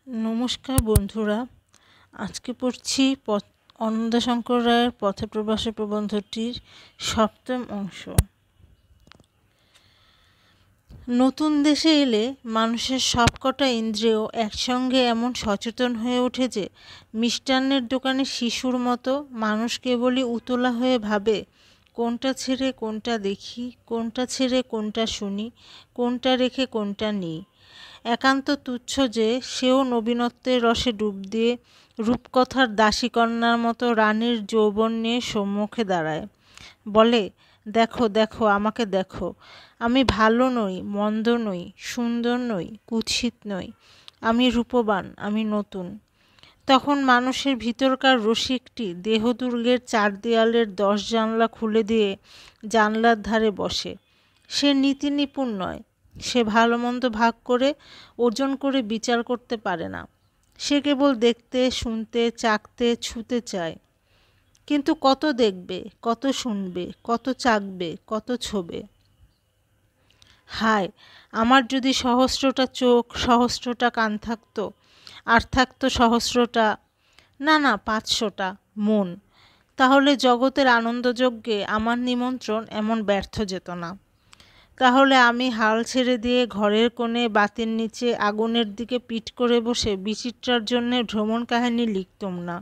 নমস্কার বন্ধুরা, আজকে পড়ছি অন্নদাশঙ্কর রায়ের পথে প্রবাসে প্রবন্ধটির সপ্তম অংশ। নতুন দেশে এলে মানুষের সবকটা ইন্দ্রিয় একসঙ্গে এমন সচেতন হয়ে ওঠে যে মিষ্টান্নের দোকানে শিশুর মতো মানুষ কেবলই উতলা হয়ে ভাবে, কোনটা ছেড়ে কোনটা দেখি, কোনটা ছেড়ে কোনটা শুনি, কোনটা রেখে কোনটা নিই। একান্ত তুচ্ছ যে সেও নবীনত্বের রসে ডুব দিয়ে রূপকথার দাসীকন্যার মতো রানীর যৌবন নিয়ে সম্মুখে দাঁড়ায়, বলে, দেখো দেখো, আমাকে দেখো, আমি ভালো নই, মন্দ নই, সুন্দর নই, কুৎসিত নই, আমি রূপবান, আমি নতুন। তখন মানুষের ভিতরকার রসিকটি দেহদুর্গের 4 দেয়ালের 10 জানলা খুলে দিয়ে জানলার ধারে বসে। সে নীতি নিপুণ নয়, সে ভালো মন্দ ভাগ করে ওজন করে বিচার করতে পারে না। সে কেবল দেখতে, শুনতে, চাখতে, ছুঁতে চায়। কিন্তু কত দেখবে, কত শুনবে, কত চাখবে, কত ছোবে। হায়, আমার যদি সহস্রটা চোখ, সহস্রটা কান থাকতো, আর থাকতো সহস্রটা, না 500টা মন, তাহলে জগতের আনন্দযজ্ঞে আমার নিমন্ত্রণ এমন ব্যর্থ যেত না। তাহলে আমি হাল ছেড়ে দিয়ে ঘরের কোণে বাতির নিচে আগুনের দিকে পিঠ করে বসে বিচিত্রার জন্যে ভ্রমণ কাহিনী লিখতুম না।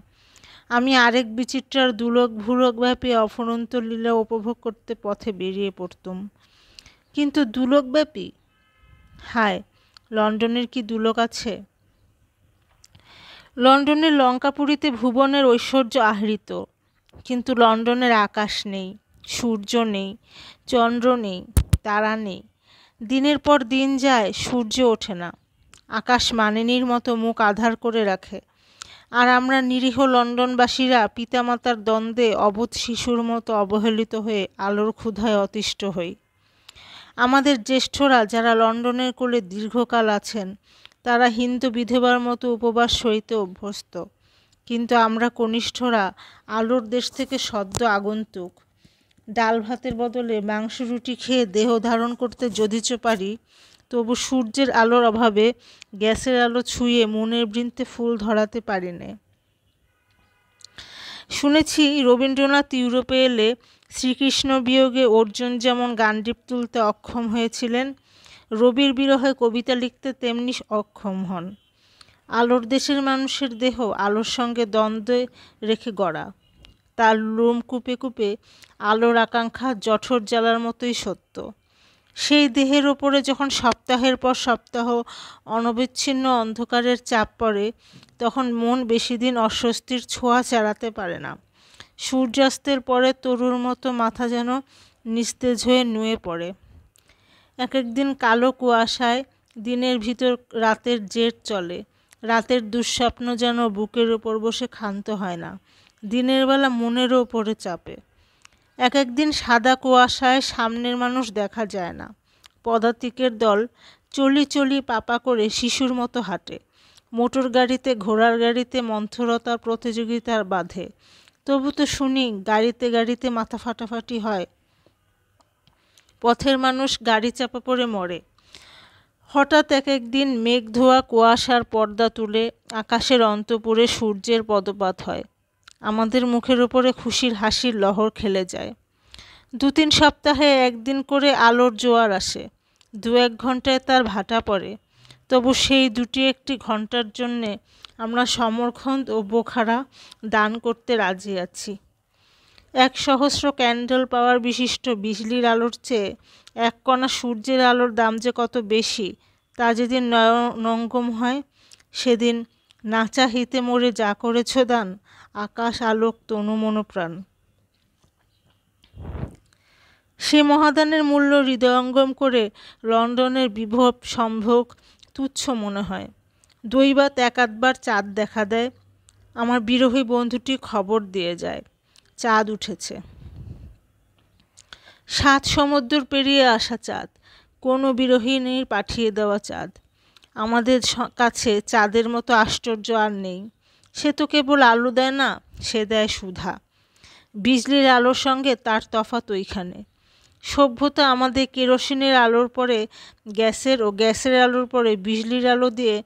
আমি আরেক বিচিত্রার দুলক ভুলকব্যাপী অফুরন্ত লীলা উপভোগ করতে পথে বেরিয়ে পড়তুম। কিন্তু দুলকব্যাপী? হায়, লন্ডনের কি দুলক আছে? লন্ডনের লঙ্কাপুরীতে ভুবনের ঐশ্বর্য আহৃত, কিন্তু লন্ডনের আকাশ নেই, সূর্য নেই, চন্দ্র নেই, তারা নেই। দিনের পর দিন যায়, সূর্য ওঠে না। আকাশ মানিনীর মতো মুখ আধার করে রাখে। আর আমরা নিরীহ লন্ডনবাসীরা পিতামাতার দ্বন্দ্বে অবোধ শিশুর মতো অবহেলিত হয়ে আলোর ক্ষুধায় অতিষ্ঠ হই। আমাদের জ্যেষ্ঠরা যারা লন্ডনের কোলে দীর্ঘকাল আছেন, তারা হিন্দু বিধবার মতো উপবাস সইতে অভ্যস্ত। কিন্তু আমরা কনিষ্ঠরা আলোর দেশ থেকে সদ্য আগন্তুক। ডাল ভাতের বদলে মাংস রুটি খেয়ে দেহ ধারণ করতে যদিচ পারি, তবু সূর্যের আলোর অভাবে গ্যাসের আলো ছুঁয়ে মনের বৃন্তে ফুল ধরাতে পারি নে। শুনেছি রবীন্দ্রনাথ ইউরোপে এলে শ্রীকৃষ্ণ বিয়োগে অর্জুন যেমন গান্ডীব তুলতে অক্ষম হয়েছিলেন, রবির বিরহে কবিতা লিখতে তেমনি অক্ষম হন। আলোর দেশের মানুষের দেহ আলোর সঙ্গে দ্বন্দ্বে রেখে গড়া। তার লোম কূপে কূপে আলোর আকাঙ্ক্ষা জঠর জ্বালার মতোই সত্য। সেই দেহের ওপরে যখন সপ্তাহের পর সপ্তাহ অনবিচ্ছিন্ন অন্ধকারের চাপ পড়ে, তখন মন বেশি দিন অস্বস্তির ছোঁয়া চালাতে পারে না। সূর্যাস্তের পরে তরুর মতো মাথা যেন নিস্তেজ হয়ে নুয়ে পড়ে। এক একদিন কালো কুয়াশায় দিনের ভিতর রাতের জের চলে। রাতের দুঃস্বপ্ন যেন বুকের ওপর বসে ক্ষান্ত হয় না, দিনের বেলা মনেরও ওপরে চাপে। এক একদিন সাদা কুয়াশায় সামনের মানুষ দেখা যায় না। পদাতিকের দল চলি চলি পাপা করে শিশুর মতো হাঁটে। মোটর গাড়িতে, ঘোড়ার গাড়িতে মন্থরতার প্রতিযোগিতার বাঁধে। তবু তো শুনি গাড়িতে গাড়িতে মাথা ফাটাফাটি হয়, পথের মানুষ গাড়ি চাপা পড়ে মরে। হঠাৎ এক একদিন মেঘ ধোয়া কুয়াশার পর্দা তুলে আকাশের অন্তপুরে সূর্যের পদপাত হয়। আমাদের মুখের ওপরে খুশির হাসির লহর খেলে যায়। 2-3 সপ্তাহে একদিন করে আলোর জোয়ার আসে। 2-1 ঘন্টায় তার ভাটা পড়ে। তবু সেই 2-1 ঘন্টার জন্যে আমরা সমরখন্দ ও বোখারা দান করতে রাজি আছি। 1,000,000 ক্যান্ডেল পাওয়ার বিশিষ্ট বিজলির আলোর চেয়ে 1 কণা সূর্যের আলোর দাম যে কত বেশি, তা যেদিন নঙ্গম হয়, সেদিন নাচা হিতে মোরে যা করেছ দান, আকাশ আলোক তনু মন প্রাণ। সে মহাদানের মূল্য হৃদয়ঙ্গম করে লন্ডনের বিভব সম্ভোগ তুচ্ছ মনে হয়। দৈবাৎ 1-8বার চাঁদ দেখা দেয়। আমার বিরহী বন্ধুটি খবর দিয়ে যায়, চাঁদ উঠেছে। 7 সমুদ্র পেরিয়ে আসা চাঁদ, কোনো বিরহিণীর পাঠিয়ে দেওয়া চাঁদ। আমাদের কাছে চাঁদের মতো আশ্চর্য আর নেই। সে তো কেবল আলো দেয় না, সে দেয় সুধা। বিজলির আলোর সঙ্গে তার তফাৎ ওইখানে। সভ্যতা আমাদের কেরোসিনের আলোর পরে গ্যাসের ও গ্যাসের আলোর পরে বিজলির আলো দিয়ে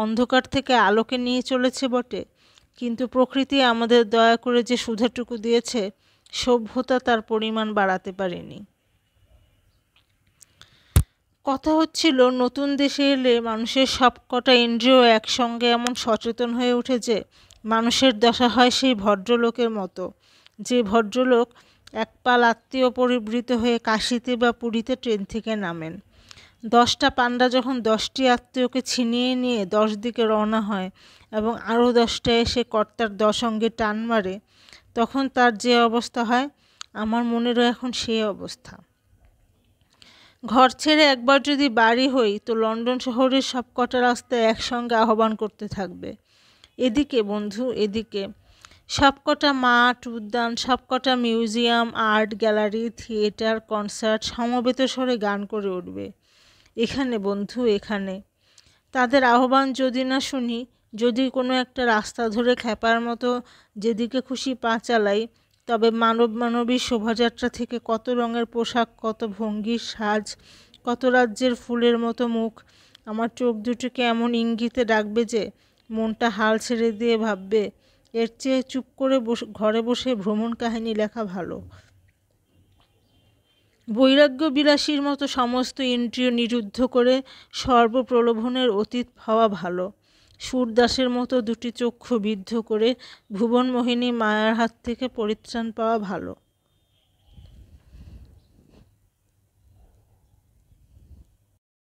অন্ধকার থেকে আলোকে নিয়ে চলেছে বটে, কিন্তু প্রকৃতি আমাদের দয়া করে যে সুধাটুকু দিয়েছে, সভ্যতা তার পরিমাণ বাড়াতে পারেনি। কথা হচ্ছিল, নতুন দেশে এলে মানুষের সবকটা ইন্দ্রিয় একসঙ্গে এমন সচেতন হয়ে ওঠে যে মানুষের দশা হয় সেই ভদ্রলোকের মতো, যে ভদ্রলোক একপাল আত্মীয় পরিবৃত হয়ে কাশিতে বা পুরীতে ট্রেন থেকে নামেন। 10টা পান্ডা যখন 10টি আত্মীয়কে ছিনিয়ে নিয়ে 10 দিকে রওনা হয় এবং আরও 10টা এসে কর্তার 10 অঙ্গে টান মারে, তখন তার যে অবস্থা হয়, আমার মনেরও এখন সেই অবস্থা। ঘর ছেড়ে একবার যদি বাড়ি হই তো লন্ডন শহরের সবকটা রাস্তায় একসঙ্গে আহ্বান করতে থাকবে, এদিকে বন্ধু এদিকে। সবকটা মাঠ, উদ্যান, সবকটা museum, art gallery, theatre, concert সমবেত স্বরে গান করে উঠবে, এখানে বন্ধু এখানে। তাদের আহ্বান যদি না শুনি, যদি কোনো একটা রাস্তা ধরে খ্যাপার মতো যেদিকে খুশি পা চালাই, তবে মানবী শোভাযাত্রা থেকে কত রঙের পোশাক, কত ভঙ্গির সাজ, কত রাজ্যের ফুলের মতো মুখ আমার চোখ দুটোকে এমন ইঙ্গিতে ডাকবে যে মনটা হাল ছেড়ে দিয়ে ভাববে, এর চেয়ে চুপ করে ঘরে বসে ভ্রমণ কাহিনী লেখা ভালো। বৈরাগ্য বিলাসীর মতো সমস্ত ইন্দ্রিয় নিরুদ্ধ করে সর্বপ্রলোভনের অতীত হওয়া ভালো। সুরদাসের মতো দুটি চক্ষু বিদ্ধ করে ভুবনমোহিনী মায়ার হাত থেকে পরিত্রাণ পাওয়া ভালো।